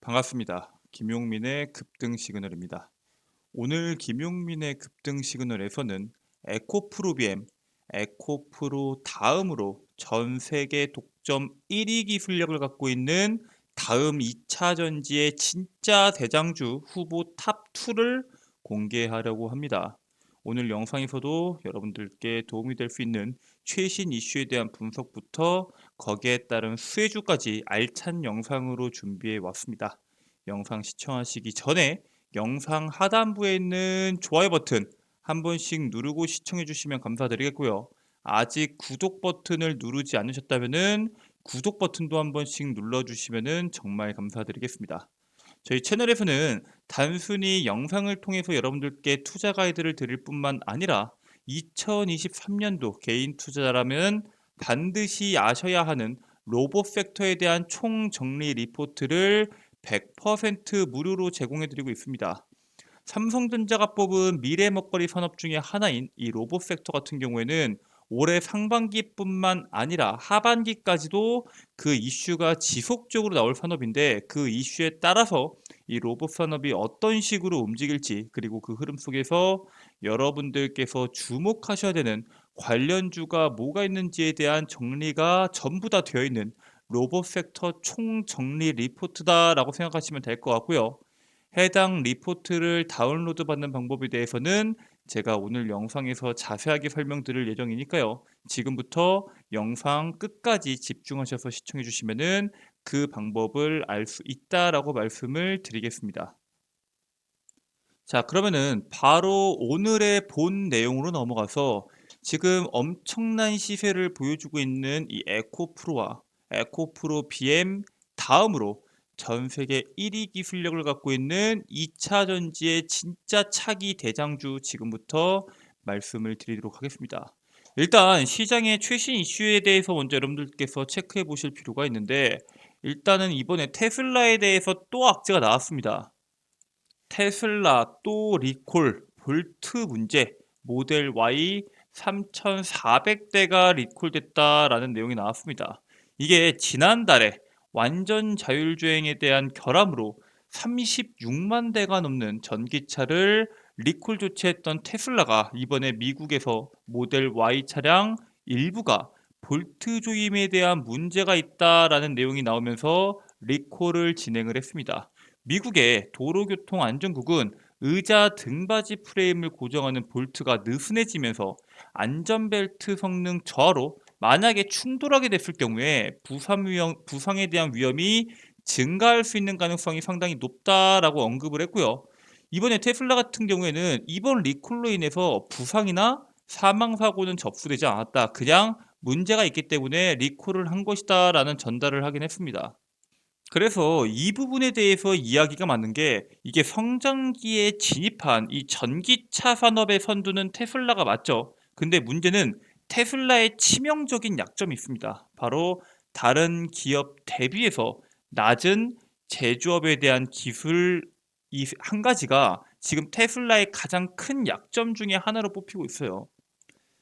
반갑습니다. 김용민의 급등 시그널입니다. 오늘 김용민의 급등 시그널에서는 에코프로 BM, 에코프로 다음으로 전 세계 독점 1위 기술력을 갖고 있는 다음 2차 전지의 진짜 대장주 후보 탑2를 공개하려고 합니다. 오늘 영상에서도 여러분들께 도움이 될 수 있는 최신 이슈에 대한 분석부터 거기에 따른 수혜주까지 알찬 영상으로 준비해 왔습니다. 영상 시청하시기 전에 영상 하단부에 있는 좋아요 버튼 한 번씩 누르고 시청해 주시면 감사드리겠고요. 아직 구독 버튼을 누르지 않으셨다면 구독 버튼도 한 번씩 눌러주시면 정말 감사드리겠습니다. 저희 채널에서는 단순히 영상을 통해서 여러분들께 투자 가이드를 드릴 뿐만 아니라 2023년도 개인 투자자라면 반드시 아셔야 하는 로봇 섹터에 대한 총정리 리포트를 100% 무료로 제공해드리고 있습니다. 삼성전자가 뽑은 미래 먹거리 산업 중에 하나인 이 로봇 섹터 같은 경우에는 올해 상반기뿐만 아니라 하반기까지도 그 이슈가 지속적으로 나올 산업인데 그 이슈에 따라서 이 로봇 산업이 어떤 식으로 움직일지 그리고 그 흐름 속에서 여러분들께서 주목하셔야 되는 관련주가 뭐가 있는지에 대한 정리가 전부 다 되어 있는 로봇 섹터 총정리 리포트다라고 생각하시면 될 것 같고요. 해당 리포트를 다운로드 받는 방법에 대해서는 제가 오늘 영상에서 자세하게 설명드릴 예정이니까요. 지금부터 영상 끝까지 집중하셔서 시청해 주시면은 그 방법을 알 수 있다라고 말씀을 드리겠습니다. 자, 그러면은 바로 오늘의 본 내용으로 넘어가서 지금 엄청난 시세를 보여주고 있는 이 에코프로와 에코프로 BM 다음으로 전 세계 1위 기술력을 갖고 있는 2차 전지의 진짜 차기 대장주 지금부터 말씀을 드리도록 하겠습니다. 일단 시장의 최신 이슈에 대해서 먼저 여러분들께서 체크해 보실 필요가 있는데 일단은 이번에 테슬라에 대해서 또 악재가 나왔습니다. 테슬라 또 리콜, 볼트 문제, 모델 Y 3,400대가 리콜됐다라는 내용이 나왔습니다. 이게 지난달에 완전 자율주행에 대한 결함으로 36만 대가 넘는 전기차를 리콜 조치했던 테슬라가 이번에 미국에서 모델 Y 차량 일부가 볼트 조임에 대한 문제가 있다라는 내용이 나오면서 리콜을 진행을 했습니다. 미국의 도로교통안전국은 의자 등받이 프레임을 고정하는 볼트가 느슨해지면서 안전벨트 성능 저하로 만약에 충돌하게 됐을 경우에 부상에 대한 위험이 증가할 수 있는 가능성이 상당히 높다라고 언급을 했고요. 이번에 테슬라 같은 경우에는 이번 리콜로 인해서 부상이나 사망 사고는 접수되지 않았다. 그냥 문제가 있기 때문에 리콜을 한 것이다라는 전달을 하긴 했습니다. 그래서 이 부분에 대해서 이야기가 많은 게 이게 성장기에 진입한 이 전기차 산업의 선두는 테슬라가 맞죠. 근데 문제는 테슬라의 치명적인 약점이 있습니다. 바로 다른 기업 대비해서 낮은 제조업에 대한 기술 이 한 가지가 지금 테슬라의 가장 큰 약점 중에 하나로 뽑히고 있어요.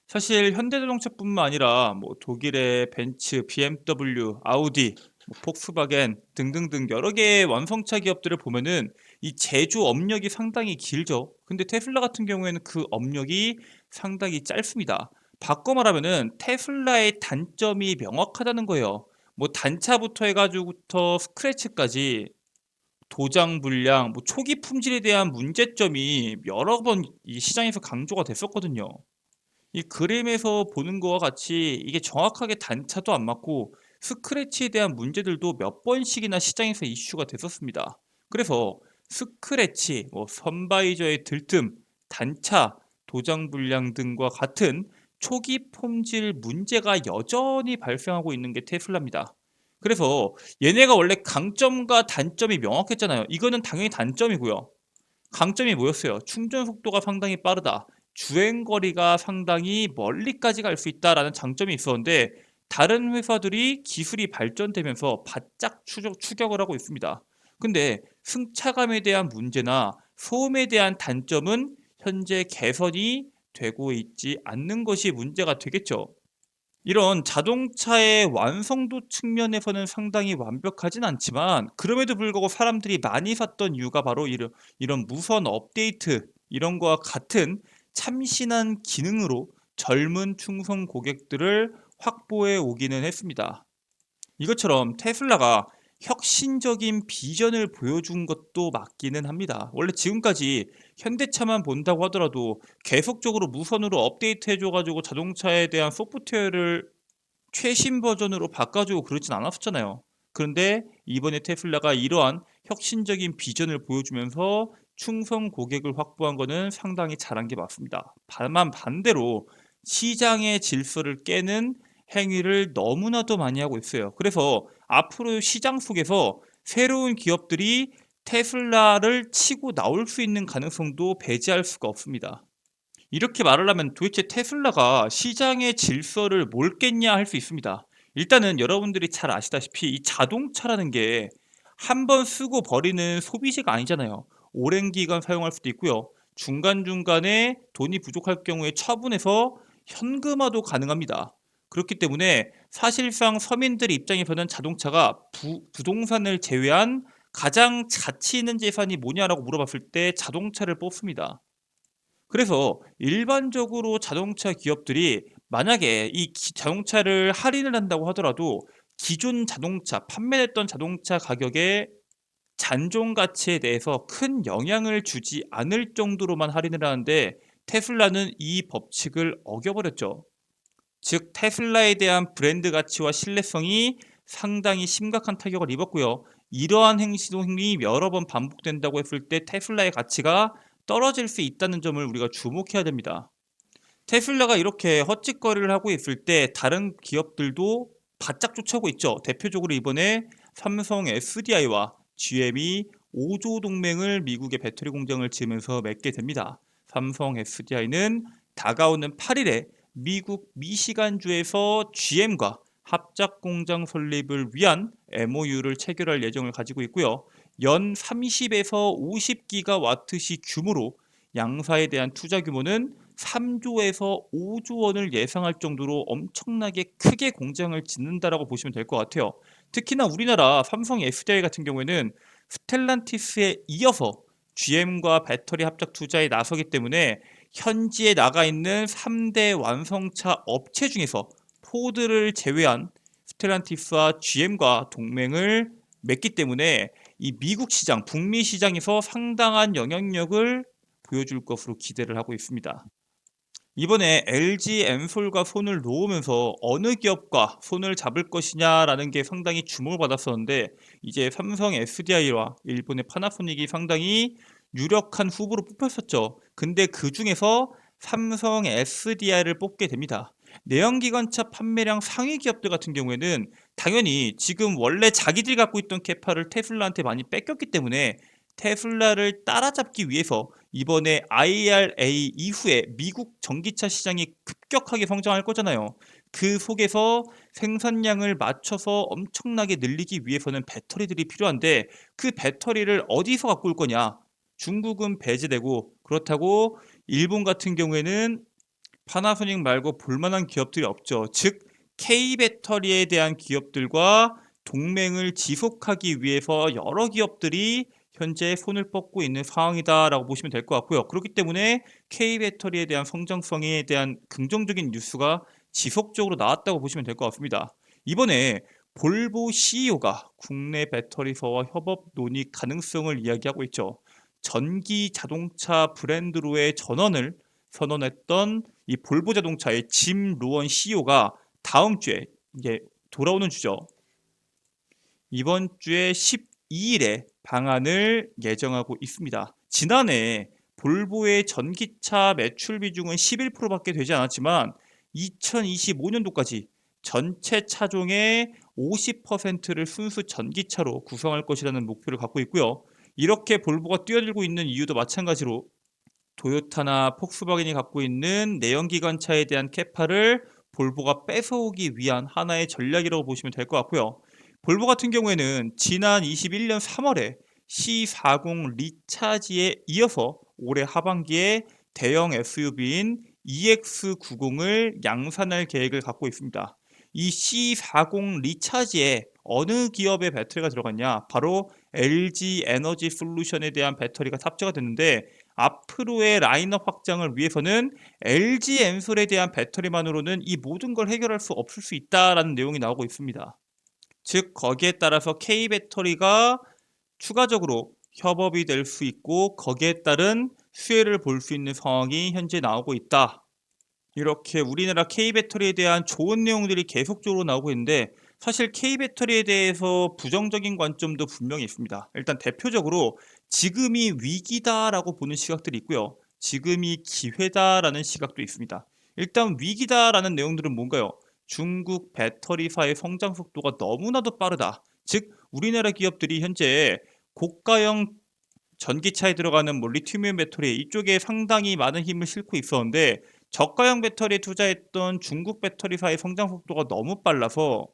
사실 현대자동차뿐만 아니라 뭐 독일의 벤츠, BMW, 아우디, 뭐 폭스바겐 등등등 여러 개의 완성차 기업들을 보면은 이 제조 업력이 상당히 길죠. 근데 테슬라 같은 경우에는 그 업력이 상당히 짧습니다. 바꿔 말하면은 테슬라의 단점이 명확하다는 거예요. 뭐 단차부터 해가지고부터 스크래치까지 도장 불량, 뭐 초기 품질에 대한 문제점이 여러 번 이 시장에서 강조가 됐었거든요. 이 그림에서 보는 거와 같이 이게 정확하게 단차도 안 맞고 스크래치에 대한 문제들도 몇 번씩이나 시장에서 이슈가 됐었습니다. 그래서 스크래치, 뭐 선바이저의 들뜸, 단차, 도장 불량 등과 같은 초기 품질 문제가 여전히 발생하고 있는 게 테슬라입니다. 그래서 얘네가 원래 강점과 단점이 명확했잖아요. 이거는 당연히 단점이고요. 강점이 뭐였어요? 충전 속도가 상당히 빠르다. 주행 거리가 상당히 멀리까지 갈 수 있다라는 장점이 있었는데 다른 회사들이 기술이 발전되면서 바짝 추격을 하고 있습니다. 근데 승차감에 대한 문제나 소음에 대한 단점은 현재 개선이 되고 있지 않는 것이 문제가 되겠죠. 이런 자동차의 완성도 측면에서는 상당히 완벽하진 않지만 그럼에도 불구하고 사람들이 많이 샀던 이유가 바로 이런 무선 업데이트 이런 거와 같은 참신한 기능으로 젊은 충성 고객들을 확보해 오기는 했습니다. 이것처럼 테슬라가 혁신적인 비전을 보여준 것도 맞기는 합니다. 원래 지금까지 현대차만 본다고 하더라도 계속적으로 무선으로 업데이트 해줘가지고 자동차에 대한 소프트웨어를 최신 버전으로 바꿔주고 그러진 않았었잖아요. 그런데 이번에 테슬라가 이러한 혁신적인 비전을 보여주면서 충성 고객을 확보한 거는 상당히 잘한 게 맞습니다. 다만 반대로 시장의 질서를 깨는 행위를 너무나도 많이 하고 있어요. 그래서 앞으로 시장 속에서 새로운 기업들이 테슬라를 치고 나올 수 있는 가능성도 배제할 수가 없습니다. 이렇게 말을 하면 도대체 테슬라가 시장의 질서를 뭘 깼냐 할 수 있습니다. 일단은 여러분들이 잘 아시다시피 이 자동차라는 게 한 번 쓰고 버리는 소비재가 아니잖아요. 오랜 기간 사용할 수도 있고요. 중간중간에 돈이 부족할 경우에 처분해서 현금화도 가능합니다. 그렇기 때문에 사실상 서민들 입장에서는 자동차가 부동산을 제외한 가장 가치 있는 재산이 뭐냐라고 물어봤을 때 자동차를 뽑습니다. 그래서 일반적으로 자동차 기업들이 만약에 자동차를 할인을 한다고 하더라도 기존 자동차, 판매했던 자동차 가격의 잔존 가치에 대해서 큰 영향을 주지 않을 정도로만 할인을 하는데 테슬라는 이 법칙을 어겨버렸죠. 즉 테슬라에 대한 브랜드 가치와 신뢰성이 상당히 심각한 타격을 입었고요. 이러한 행동이 여러 번 반복된다고 했을 때 테슬라의 가치가 떨어질 수 있다는 점을 우리가 주목해야 됩니다. 테슬라가 이렇게 헛짓거리를 하고 있을 때 다른 기업들도 바짝 쫓아오고 있죠. 대표적으로 이번에 삼성 SDI와 GM이 5조 동맹을 미국의 배터리 공장을 지으면서 맺게 됩니다. 삼성 SDI는 다가오는 8일에 미국 미시간주에서 GM과 합작 공장 설립을 위한 MOU를 체결할 예정을 가지고 있고요. 연 30에서 50기가와트시 규모로 양사에 대한 투자 규모는 3조에서 5조 원을 예상할 정도로 엄청나게 크게 공장을 짓는다라고 보시면 될 것 같아요. 특히나 우리나라 삼성 SDI 같은 경우에는 스텔란티스에 이어서 GM과 배터리 합작 투자에 나서기 때문에 현지에 나가 있는 3대 완성차 업체 중에서 포드를 제외한 스텔란티스와 GM과 동맹을 맺기 때문에 이 미국 시장, 북미 시장에서 상당한 영향력을 보여줄 것으로 기대를 하고 있습니다. 이번에 LG 엔솔과 손을 놓으면서 어느 기업과 손을 잡을 것이냐라는 게 상당히 주목을 받았었는데 이제 삼성 SDI와 일본의 파나소닉이 상당히 유력한 후보로 뽑혔었죠. 근데 그 중에서 삼성 SDI를 뽑게 됩니다. 내연기관차 판매량 상위 기업들 같은 경우에는 당연히 지금 원래 자기들이 갖고 있던 캐파를 테슬라한테 많이 뺏겼기 때문에 테슬라를 따라잡기 위해서 이번에 IRA 이후에 미국 전기차 시장이 급격하게 성장할 거잖아요. 그 속에서 생산량을 맞춰서 엄청나게 늘리기 위해서는 배터리들이 필요한데 그 배터리를 어디서 갖고 올 거냐? 중국은 배제되고 그렇다고 일본 같은 경우에는 파나소닉 말고 볼만한 기업들이 없죠. 즉 K 배터리에 대한 기업들과 동맹을 지속하기 위해서 여러 기업들이 현재 손을 뻗고 있는 상황이다라고 보시면 될 것 같고요. 그렇기 때문에 K 배터리에 대한 성장성에 대한 긍정적인 뉴스가 지속적으로 나왔다고 보시면 될 것 같습니다. 이번에 볼보 CEO가 국내 배터리사와 협업 논의 가능성을 이야기하고 있죠. 전기 자동차 브랜드로의 전환을 선언했던 이 볼보 자동차의 짐 로원 CEO가 다음 주에 이제 돌아오는 주죠. 이번 주에 12일에 방한을 예정하고 있습니다. 지난해 볼보의 전기차 매출 비중은 11%밖에 되지 않았지만 2025년도까지 전체 차종의 50%를 순수 전기차로 구성할 것이라는 목표를 갖고 있고요. 이렇게 볼보가 뛰어들고 있는 이유도 마찬가지로 토요타나 폭스바겐이 갖고 있는 내연기관차에 대한 캐파를 볼보가 뺏어오기 위한 하나의 전략이라고 보시면 될 것 같고요. 볼보 같은 경우에는 지난 21년 3월에 C40 리차지에 이어서 올해 하반기에 대형 SUV인 EX90을 양산할 계획을 갖고 있습니다. 이 C40 리차지에 어느 기업의 배터리가 들어갔냐? 바로 LG 에너지 솔루션에 대한 배터리가 탑재가 됐는데 앞으로의 라인업 확장을 위해서는 LG 엔솔에 대한 배터리만으로는 이 모든 걸 해결할 수 없을 수 있다라는 내용이 나오고 있습니다. 즉 거기에 따라서 K배터리가 추가적으로 협업이 될 수 있고 거기에 따른 수혜를 볼 수 있는 상황이 현재 나오고 있다. 이렇게 우리나라 K배터리에 대한 좋은 내용들이 계속적으로 나오고 있는데 사실 K배터리에 대해서 부정적인 관점도 분명히 있습니다. 일단 대표적으로 지금이 위기다라고 보는 시각들이 있고요. 지금이 기회다라는 시각도 있습니다. 일단 위기다라는 내용들은 뭔가요? 중국 배터리사의 성장 속도가 너무나도 빠르다. 즉 우리나라 기업들이 현재 고가형 전기차에 들어가는 뭐 리튬이온 배터리 이쪽에 상당히 많은 힘을 싣고 있었는데 저가형 배터리에 투자했던 중국 배터리사의 성장 속도가 너무 빨라서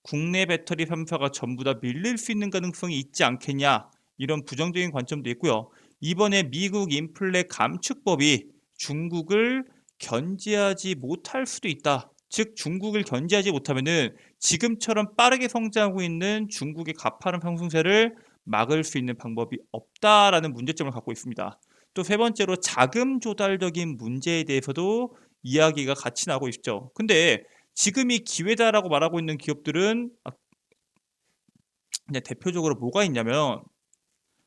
국내 배터리 3사가 전부 다 밀릴 수 있는 가능성이 있지 않겠냐 이런 부정적인 관점도 있고요. 이번에 미국 인플레 감축법이 중국을 견제하지 못할 수도 있다. 즉 중국을 견제하지 못하면은 지금처럼 빠르게 성장하고 있는 중국의 가파른 상승세를 막을 수 있는 방법이 없다라는 문제점을 갖고 있습니다. 또 세 번째로 자금 조달적인 문제에 대해서도 이야기가 같이 나오고 있죠. 근데 지금이 기회다라고 말하고 있는 기업들은 그냥 대표적으로 뭐가 있냐면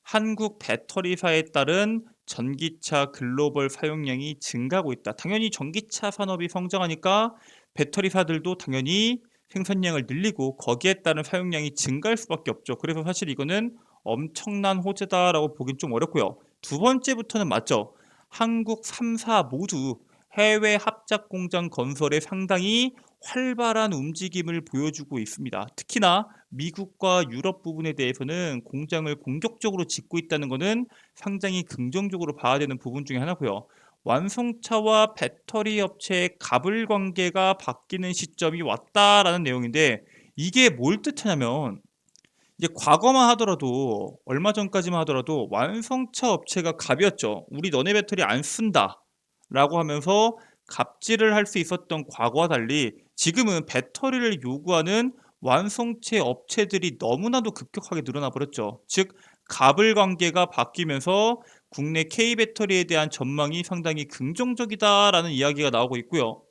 한국 배터리사에 따른 전기차 글로벌 사용량이 증가하고 있다. 당연히 전기차 산업이 성장하니까 배터리사들도 당연히 생산량을 늘리고 거기에 따른 사용량이 증가할 수밖에 없죠. 그래서 사실 이거는 엄청난 호재다라고 보긴 좀 어렵고요. 두 번째부터는 맞죠. 한국 3사 모두 해외 합작 공장 건설에 상당히 활발한 움직임을 보여주고 있습니다. 특히나 미국과 유럽 부분에 대해서는 공장을 공격적으로 짓고 있다는 것은 상당히 긍정적으로 봐야 되는 부분 중에 하나고요. 완성차와 배터리 업체의 갑을 관계가 바뀌는 시점이 왔다라는 내용인데 이게 뭘 뜻하냐면 이제 과거만 하더라도 얼마 전까지만 하더라도 완성차 업체가 갑이었죠. 우리 너네 배터리 안 쓴다 라고 하면서 갑질을 할 수 있었던 과거와 달리 지금은 배터리를 요구하는 완성체 업체들이 너무나도 급격하게 늘어나 버렸죠. 즉 갑을 관계가 바뀌면서 국내 K배터리에 대한 전망이 상당히 긍정적이다라는 이야기가 나오고 있고요.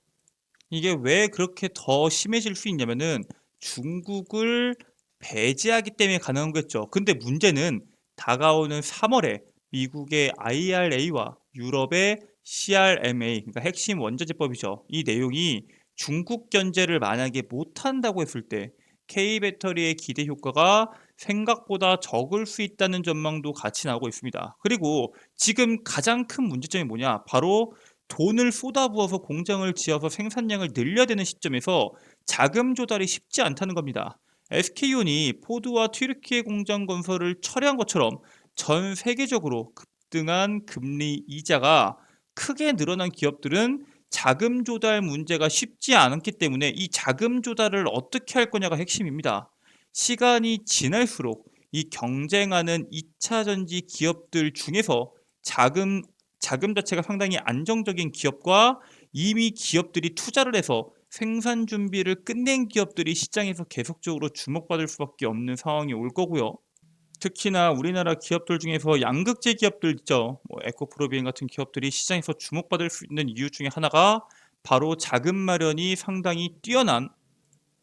이게 왜 그렇게 더 심해질 수 있냐면은 중국을 배제하기 때문에 가능한 거겠죠. 근데 문제는 다가오는 3월에 미국의 IRA와 유럽의 CRMA, 그러니까 핵심 원자재법이죠. 이 내용이 중국 견제를 만약에 못한다고 했을 때 K배터리의 기대 효과가 생각보다 적을 수 있다는 전망도 같이 나오고 있습니다. 그리고 지금 가장 큰 문제점이 뭐냐? 바로 돈을 쏟아부어서 공장을 지어서 생산량을 늘려야 되는 시점에서 자금 조달이 쉽지 않다는 겁니다. SK온이 포드와 튀르키예 공장 건설을 철회한 것처럼 전 세계적으로 급등한 금리 이자가 크게 늘어난 기업들은 자금 조달 문제가 쉽지 않기 때문에 이 자금 조달을 어떻게 할 거냐가 핵심입니다. 시간이 지날수록 이 경쟁하는 2차 전지 기업들 중에서 자금 자체가 상당히 안정적인 기업과 이미 기업들이 투자를 해서 생산 준비를 끝낸 기업들이 시장에서 계속적으로 주목받을 수밖에 없는 상황이 올 거고요. 특히나 우리나라 기업들 중에서 양극재 기업들 있죠. 뭐 에코프로비엔 같은 기업들이 시장에서 주목받을 수 있는 이유 중에 하나가 바로 자금 마련이 상당히 뛰어난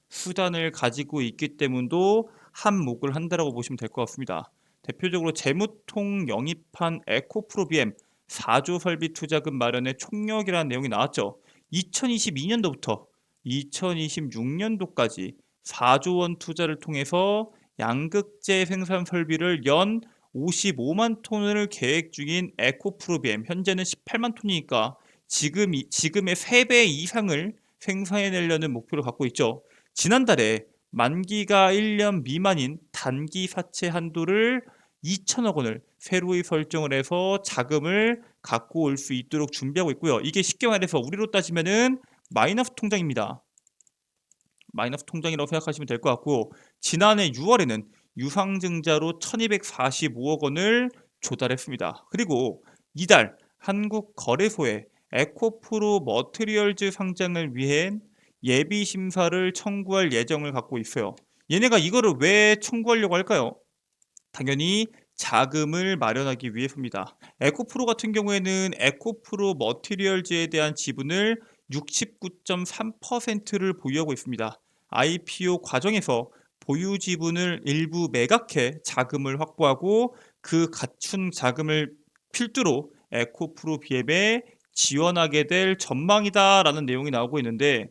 수단을 가지고 있기 때문도 한몫을 한다라고 보시면 될 것 같습니다. 대표적으로 재무통 영입한 에코프로비엠 4조 설비 투자금 마련의 총력이라는 내용이 나왔죠. 2022년도부터 2026년도까지 4조 원 투자를 통해서 양극재 생산 설비를 연 55만 톤을 계획 중인 에코프로비엠 현재는 18만 톤이니까 지금의 3배 이상을 생산해내려는 목표를 갖고 있죠. 지난달에 만기가 1년 미만인 단기 사채 한도를 2천억 원을 새로이 설정을 해서 자금을 갖고 올 수 있도록 준비하고 있고요. 이게 쉽게 말해서 우리로 따지면은 마이너스 통장입니다. 마이너스 통장이라고 생각하시면 될 것 같고 지난해 6월에는 유상증자로 1245억 원을 조달했습니다. 그리고 이달 한국거래소에 에코프로 머티리얼즈 상장을 위해 예비 심사를 청구할 예정을 갖고 있어요. 얘네가 이거를 왜 청구하려고 할까요? 당연히 자금을 마련하기 위해서입니다. 에코프로 같은 경우에는 에코프로 머티리얼즈에 대한 지분을 69.3%를 보유하고 있습니다. IPO 과정에서 보유 지분을 일부 매각해 자금을 확보하고 그 갖춘 자금을 필두로 에코프로 비앱에 지원하게 될 전망이다라는 내용이 나오고 있는데,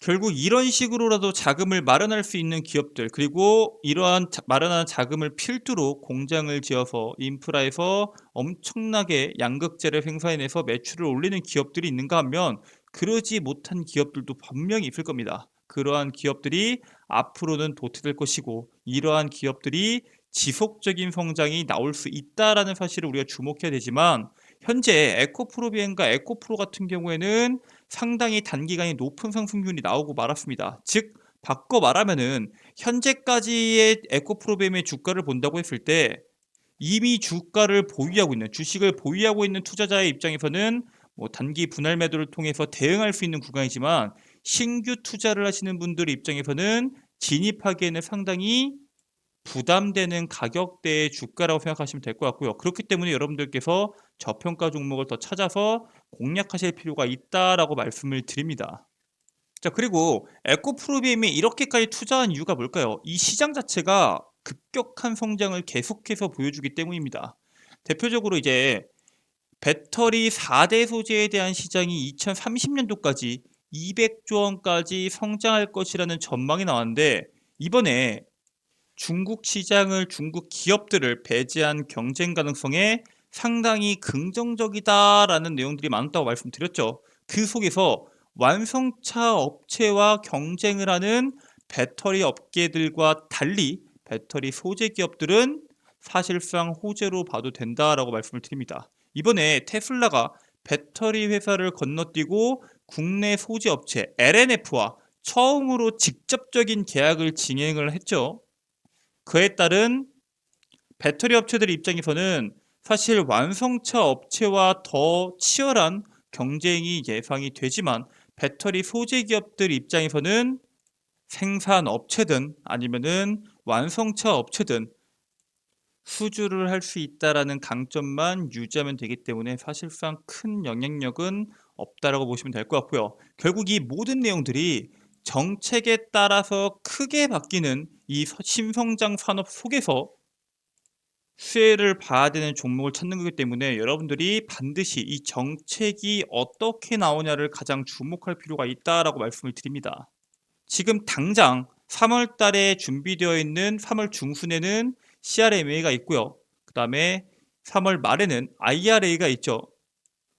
결국 이런 식으로라도 자금을 마련할 수 있는 기업들, 그리고 이러한 마련한 자금을 필두로 공장을 지어서 인프라에서 엄청나게 양극재를 생산해내서 매출을 올리는 기업들이 있는가 하면 그러지 못한 기업들도 분명히 있을 겁니다. 그러한 기업들이 앞으로는 도태될 것이고, 이러한 기업들이 지속적인 성장이 나올 수 있다라는 사실을 우리가 주목해야 되지만, 현재 에코프로비엔과 에코프로 같은 경우에는 상당히 단기간에 높은 상승률이 나오고 말았습니다. 즉 바꿔 말하면은 현재까지의 에코프로비엠의 주가를 본다고 했을 때 이미 주가를 보유하고 있는, 주식을 보유하고 있는 투자자의 입장에서는 뭐 단기 분할 매도를 통해서 대응할 수 있는 구간이지만, 신규 투자를 하시는 분들 입장에서는 진입하기에는 상당히 부담되는 가격대의 주가라고 생각하시면 될 것 같고요. 그렇기 때문에 여러분들께서 저평가 종목을 더 찾아서 공략하실 필요가 있다라고 말씀을 드립니다. 자, 그리고 에코프로비엠이 이렇게까지 투자한 이유가 뭘까요? 이 시장 자체가 급격한 성장을 계속해서 보여주기 때문입니다. 대표적으로 이제 배터리 4대 소재에 대한 시장이 2030년도까지 200조 원까지 성장할 것이라는 전망이 나왔는데, 이번에 중국 시장을, 중국 기업들을 배제한 경쟁 가능성에 상당히 긍정적이다라는 내용들이 많다고 말씀드렸죠. 그 속에서 완성차 업체와 경쟁을 하는 배터리 업계들과 달리 배터리 소재 기업들은 사실상 호재로 봐도 된다라고 말씀을 드립니다. 이번에 테슬라가 배터리 회사를 건너뛰고 국내 소재 업체 LNF와 처음으로 직접적인 계약을 진행을 했죠. 그에 따른 배터리 업체들 입장에서는 사실 완성차 업체와 더 치열한 경쟁이 예상이 되지만, 배터리 소재 기업들 입장에서는 생산 업체든 아니면은 완성차 업체든 수주를 할 수 있다라는 강점만 유지하면 되기 때문에 사실상 큰 영향력은 없다라고 보시면 될 것 같고요. 결국 이 모든 내용들이 정책에 따라서 크게 바뀌는 이 신성장 산업 속에서 수혜를 봐야 되는 종목을 찾는 거기 때문에, 여러분들이 반드시 이 정책이 어떻게 나오냐를 가장 주목할 필요가 있다라고 말씀을 드립니다. 지금 당장 3월 달에 준비되어 있는 3월 중순에는 CRMA가 있고요. 그 다음에 3월 말에는 IRA가 있죠.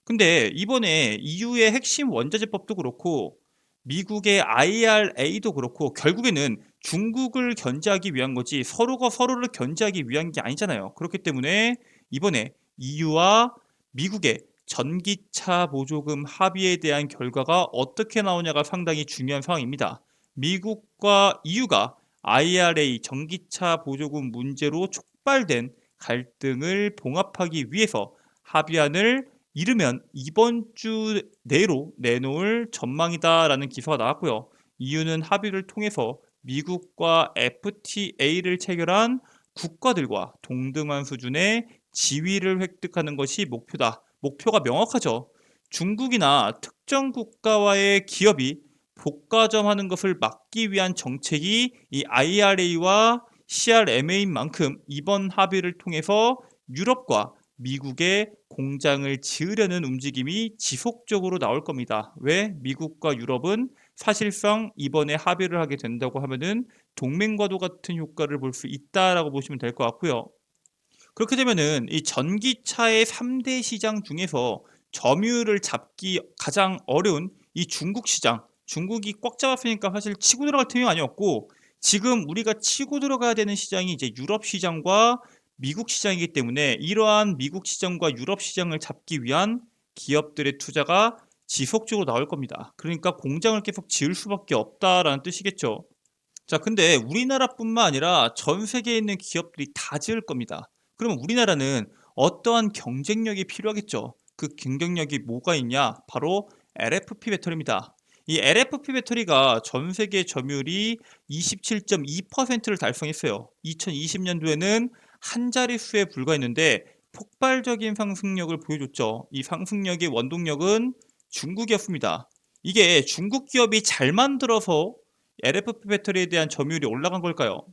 근데 이번에 EU의 핵심 원자재법도 그렇고 미국의 IRA도 그렇고 결국에는 중국을 견제하기 위한 거지 서로가 서로를 견제하기 위한 게 아니잖아요. 그렇기 때문에 이번에 EU와 미국의 전기차 보조금 합의에 대한 결과가 어떻게 나오냐가 상당히 중요한 상황입니다. 미국과 EU가 IRA 전기차 보조금 문제로 촉발된 갈등을 봉합하기 위해서 합의안을 이르면 이번 주 내로 내놓을 전망이다라는 기사가 나왔고요. 이유는 합의를 통해서 미국과 FTA를 체결한 국가들과 동등한 수준의 지위를 획득하는 것이 목표다. 목표가 명확하죠. 중국이나 특정 국가와의 기업이 복가점하는 것을 막기 위한 정책이 이 IRA와 CRMA인 만큼, 이번 합의를 통해서 유럽과 미국의 공장을 지으려는 움직임이 지속적으로 나올 겁니다. 왜? 미국과 유럽은 사실상 이번에 합의를 하게 된다고 하면은 동맹과도 같은 효과를 볼 수 있다라고 보시면 될 것 같고요. 그렇게 되면은 이 전기차의 3대 시장 중에서 점유율을 잡기 가장 어려운 이 중국 시장, 중국이 꽉 잡았으니까 사실 치고 들어갈 틈이 많이 없고, 지금 우리가 치고 들어가야 되는 시장이 이제 유럽 시장과 미국 시장이기 때문에, 이러한 미국 시장과 유럽 시장을 잡기 위한 기업들의 투자가 지속적으로 나올 겁니다. 그러니까 공장을 계속 지을 수밖에 없다라는 뜻이겠죠. 자, 근데 우리나라뿐만 아니라 전 세계에 있는 기업들이 다 지을 겁니다. 그러면 우리나라는 어떠한 경쟁력이 필요하겠죠. 그 경쟁력이 뭐가 있냐? 바로 LFP 배터리입니다. 이 LFP 배터리가 전 세계 점유율이 27.2%를 달성했어요. 2020년도에는 한 자릿수에 불과했는데 폭발적인 상승력을 보여줬죠. 이 상승력의 원동력은 중국이었습니다. 이게 중국 기업이 잘 만들어서 LFP 배터리에 대한 점유율이 올라간 걸까요?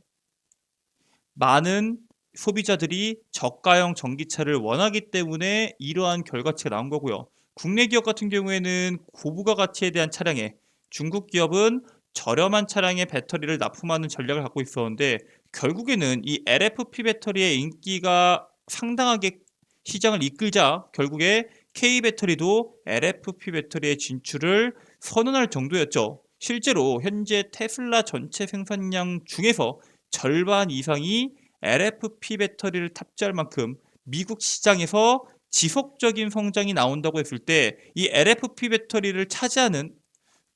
많은 소비자들이 저가형 전기차를 원하기 때문에 이러한 결과치가 나온 거고요. 국내 기업 같은 경우에는 고부가 가치에 대한 차량에, 중국 기업은 저렴한 차량에 배터리를 납품하는 전략을 갖고 있었는데, 결국에는 이 LFP 배터리의 인기가 상당하게 시장을 이끌자 결국에 K배터리도 LFP 배터리의 진출을 선언할 정도였죠. 실제로 현재 테슬라 전체 생산량 중에서 절반 이상이 LFP 배터리를 탑재할 만큼 미국 시장에서 지속적인 성장이 나온다고 했을 때 이 LFP 배터리를 차지하는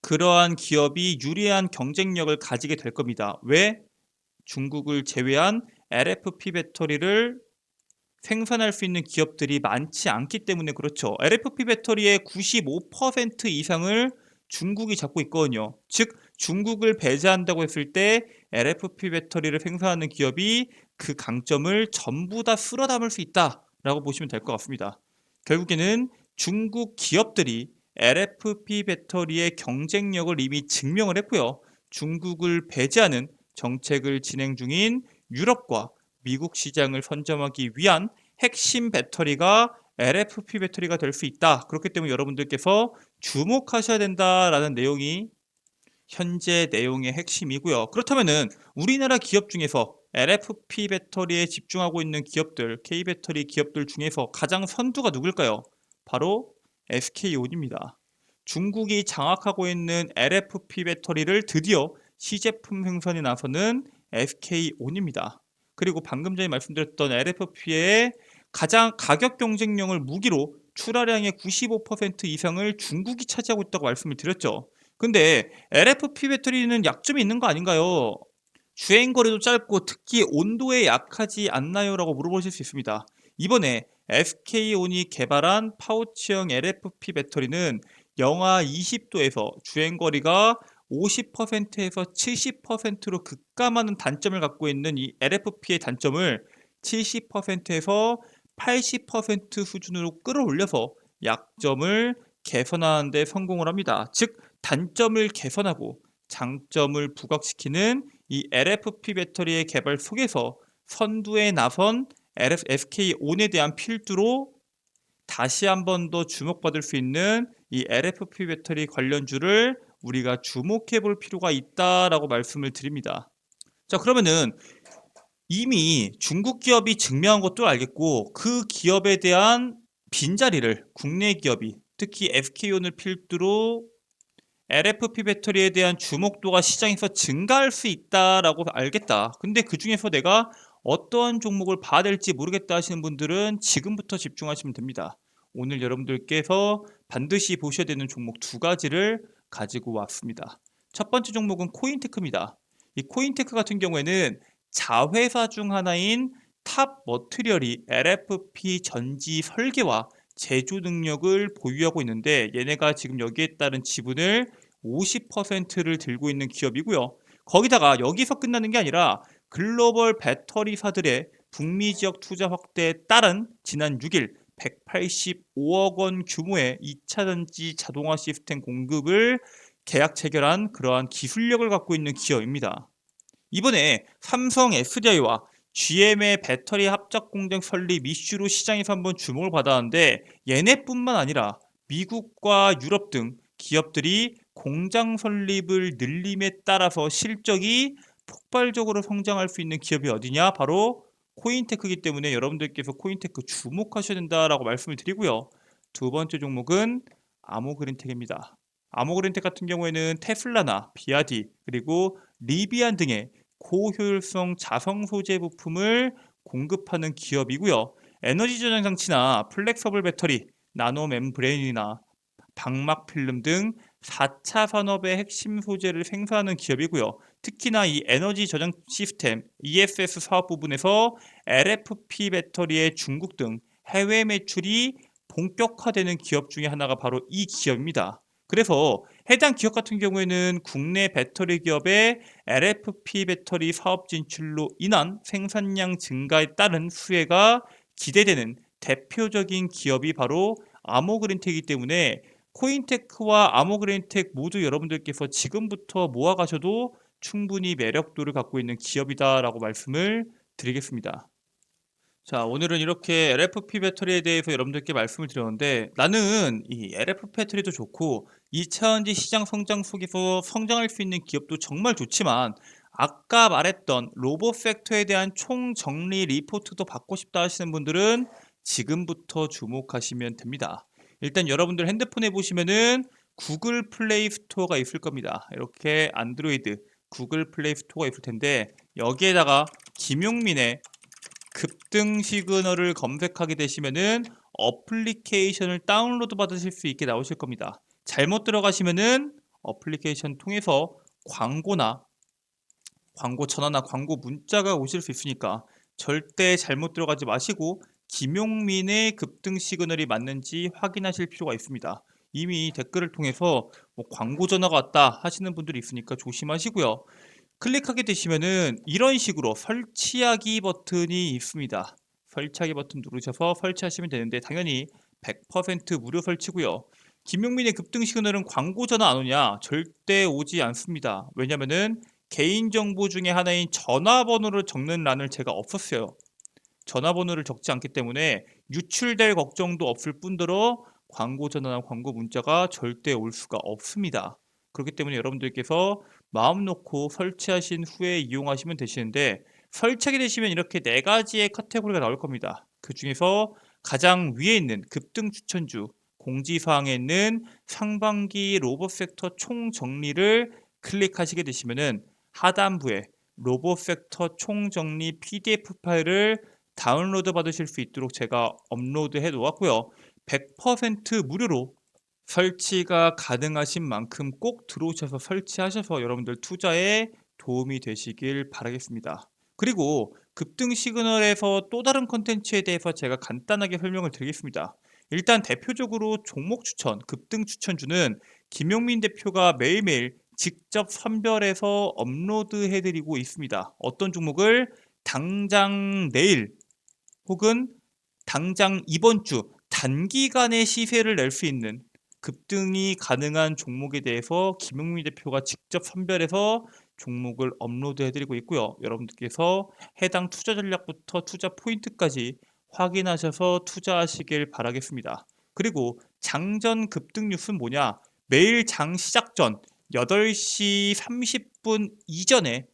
그러한 기업이 유리한 경쟁력을 가지게 될 겁니다. 왜? 중국을 제외한 LFP 배터리를 생산할 수 있는 기업들이 많지 않기 때문에 그렇죠. LFP 배터리의 95% 이상을 중국이 잡고 있거든요. 즉 중국을 배제한다고 했을 때 LFP 배터리를 생산하는 기업이 그 강점을 전부 다 쓸어 담을 수 있다라고 보시면 될 것 같습니다. 결국에는 중국 기업들이 LFP 배터리의 경쟁력을 이미 증명을 했고요. 중국을 배제하는 정책을 진행 중인 유럽과 미국 시장을 선점하기 위한 핵심 배터리가 LFP 배터리가 될 수 있다. 그렇기 때문에 여러분들께서 주목하셔야 된다라는 내용이 현재 내용의 핵심이고요. 그렇다면은 우리나라 기업 중에서 LFP 배터리에 집중하고 있는 기업들, K배터리 기업들 중에서 가장 선두가 누굴까요? 바로 SK온입니다. 중국이 장악하고 있는 LFP 배터리를 드디어 시제품 생산에 나서는 SK온입니다. 그리고 방금 전에 말씀드렸던 LFP의 가장 가격 경쟁력을 무기로 출하량의 95% 이상을 중국이 차지하고 있다고 말씀을 드렸죠. 근데 LFP 배터리는 약점이 있는 거 아닌가요? 주행거리도 짧고 특히 온도에 약하지 않나요? 라고 물어보실 수 있습니다. 이번에 SK온이 개발한 파우치형 LFP 배터리는 영하 20도에서 주행거리가 50%에서 70%로 급감하는 단점을 갖고 있는 이 LFP의 단점을 70%에서 80% 수준으로 끌어올려서 약점을 개선하는 데 성공을 합니다. 즉 단점을 개선하고 장점을 부각시키는 이 LFP 배터리의 개발 속에서 선두에 나선 SK온에 대한 필두로 다시 한 번 더 주목받을 수 있는 이 LFP 배터리 관련주를 우리가 주목해 볼 필요가 있다라고 말씀을 드립니다. 자, 그러면은 이미 중국 기업이 증명한 것도 알겠고 그 기업에 대한 빈자리를 국내 기업이 특히 SK온을 필두로 LFP 배터리에 대한 주목도가 시장에서 증가할 수 있다라고 알겠다. 근데 그 중에서 내가 어떠한 종목을 봐야 될지 모르겠다 하시는 분들은 지금부터 집중하시면 됩니다. 오늘 여러분들께서 반드시 보셔야 되는 종목 두 가지를 가지고 왔습니다. 첫 번째 종목은 코인테크입니다. 이 코인테크 같은 경우에는 자회사 중 하나인 탑 머티리얼이 LFP 전지 설계와 제조 능력을 보유하고 있는데 얘네가 지금 여기에 따른 지분을 50%를 들고 있는 기업이고요. 거기다가 여기서 끝나는 게 아니라 글로벌 배터리사들의 북미 지역 투자 확대에 따른 지난 6일 185억 원 규모의 2차 전지 자동화 시스템 공급을 계약 체결한 그러한 기술력을 갖고 있는 기업입니다. 이번에 삼성 SDI와 GM의 배터리 합작 공장 설립 이슈로 시장에서 한번 주목을 받았는데 얘네뿐만 아니라 미국과 유럽 등 기업들이 공장 설립을 늘림에 따라서 실적이 폭발적으로 성장할 수 있는 기업이 어디냐? 바로 코인테크이기 때문에 여러분들께서 코인테크 주목하셔야 된다라고 말씀을 드리고요. 두 번째 종목은 아모그린텍입니다. 아모그린텍 같은 경우에는 테슬라나 비아디 그리고 리비안 등의 고효율성 자성 소재 부품을 공급하는 기업이고요. 에너지 저장 장치나 플렉서블 배터리, 나노 멤브레인이나 방막 필름 등 4차 산업의 핵심 소재를 생산하는 기업이고요. 특히나 이 에너지 저장 시스템 ESS 사업 부분에서 LFP 배터리의 중국 등 해외 매출이 본격화되는 기업 중에 하나가 바로 이 기업입니다. 그래서 해당 기업 같은 경우에는 국내 배터리 기업의 LFP 배터리 사업 진출로 인한 생산량 증가에 따른 수혜가 기대되는 대표적인 기업이 바로 아모그린텍이기 때문에 코인테크와 아모그린텍 모두 여러분들께서 지금부터 모아가셔도 충분히 매력도를 갖고 있는 기업이다라고 말씀을 드리겠습니다. 자, 오늘은 이렇게 LFP 배터리에 대해서 여러분들께 말씀을 드렸는데 나는 이 LFP 배터리도 좋고 2차전지 시장 성장 속에서 성장할 수 있는 기업도 정말 좋지만 아까 말했던 로봇 섹터에 대한 총정리 리포트도 받고 싶다 하시는 분들은 지금부터 주목하시면 됩니다. 일단 여러분들 핸드폰에 보시면은 구글 플레이 스토어가 있을 겁니다. 이렇게 안드로이드 구글 플레이 스토어가 있을 텐데 여기에다가 김용민의 급등 시그널을 검색하게 되시면은 어플리케이션을 다운로드 받으실 수 있게 나오실 겁니다. 잘못 들어가시면은 어플리케이션 통해서 광고나 광고 전화나 광고 문자가 오실 수 있으니까 절대 잘못 들어가지 마시고 김용민의 급등 시그널이 맞는지 확인하실 필요가 있습니다. 이미 댓글을 통해서 뭐 광고 전화가 왔다 하시는 분들이 있으니까 조심하시고요. 클릭하게 되시면은 이런 식으로 설치하기 버튼이 있습니다. 설치하기 버튼 누르셔서 설치하시면 되는데 당연히 100% 무료 설치고요. 김용민의 급등 시그널은 광고 전화 안 오냐? 절대 오지 않습니다. 왜냐면은 개인정보 중에 하나인 전화번호를 적는 란을 제가 없었어요. 전화번호를 적지 않기 때문에 유출될 걱정도 없을 뿐더러 광고 전화나 광고 문자가 절대 올 수가 없습니다. 그렇기 때문에 여러분들께서 마음 놓고 설치하신 후에 이용하시면 되시는데 설치하게 되시면 이렇게 네 가지의 카테고리가 나올 겁니다. 그 중에서 가장 위에 있는 급등 추천주 공지사항에 있는 상반기 로봇 섹터 총정리를 클릭하시게 되시면은 하단부에 로봇 섹터 총정리 PDF 파일을 다운로드 받으실 수 있도록 제가 업로드해 놓았고요. 100% 무료로 설치가 가능하신 만큼 꼭 들어오셔서 설치하셔서 여러분들 투자에 도움이 되시길 바라겠습니다. 그리고 급등 시그널에서 또 다른 컨텐츠에 대해서 제가 간단하게 설명을 드리겠습니다. 일단 대표적으로 종목 추천, 급등 추천주는 김용민 대표가 매일매일 직접 선별해서 업로드해드리고 있습니다. 어떤 종목을 당장 내일 혹은 당장 이번 주 단기간에 시세를 낼 수 있는 급등이 가능한 종목에 대해서 김용민 대표가 직접 선별해서 종목을 업로드해드리고 있고요. 여러분들께서 해당 투자 전략부터 투자 포인트까지 확인하셔서 투자하시길 바라겠습니다. 그리고 장전 급등 뉴스는 뭐냐? 매일 장 시작 전 8시 30분 이전에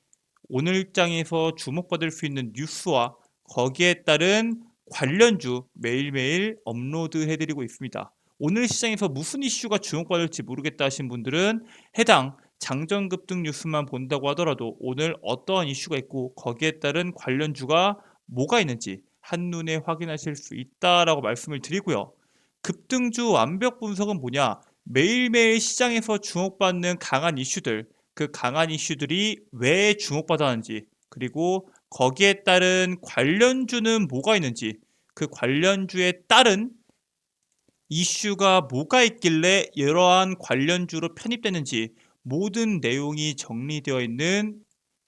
오늘장에서 주목받을 수 있는 뉴스와 거기에 따른 관련주 매일매일 업로드해드리고 있습니다. 오늘 시장에서 무슨 이슈가 주목받을지 모르겠다 하신 분들은 해당 장전 급등 뉴스만 본다고 하더라도 오늘 어떠한 이슈가 있고 거기에 따른 관련주가 뭐가 있는지 한눈에 확인하실 수 있다라고 말씀을 드리고요. 급등주 완벽 분석은 뭐냐? 매일매일 시장에서 주목받는 강한 이슈들, 그 강한 이슈들이 왜 주목받았는지, 그리고 거기에 따른 관련주는 뭐가 있는지, 그 관련주에 따른 이슈가 뭐가 있길래 이러한 관련주로 편입되는지 모든 내용이 정리되어 있는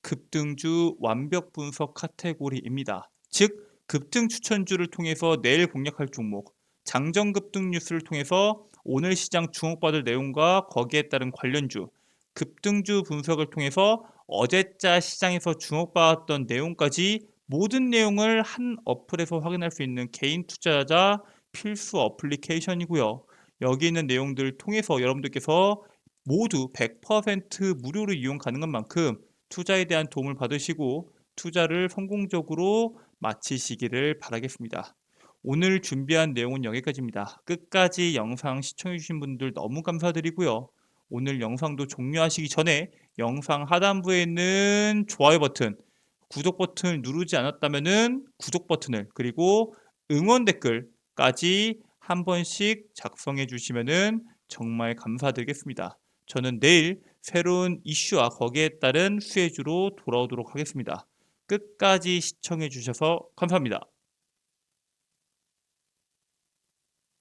급등주 완벽 분석 카테고리입니다. 즉, 급등 추천주를 통해서 내일 공략할 종목, 장전 급등 뉴스를 통해서 오늘 시장 주목받을 내용과 거기에 따른 관련주, 급등주 분석을 통해서 어제자 시장에서 주목받았던 내용까지 모든 내용을 한 어플에서 확인할 수 있는 개인 투자자 필수 어플리케이션이고요. 여기 있는 내용들을 통해서 여러분들께서 모두 100% 무료로 이용 가능한 만큼 투자에 대한 도움을 받으시고 투자를 성공적으로 마치시기를 바라겠습니다. 오늘 준비한 내용은 여기까지입니다. 끝까지 영상 시청해주신 분들 너무 감사드리고요. 오늘 영상도 종료하시기 전에 영상 하단부에 있는 좋아요 버튼, 구독 버튼을 누르지 않았다면 구독 버튼을, 그리고 응원 댓글까지 한 번씩 작성해 주시면 정말 감사드리겠습니다. 저는 내일 새로운 이슈와 거기에 따른 수혜주로 돌아오도록 하겠습니다. 끝까지 시청해 주셔서 감사합니다.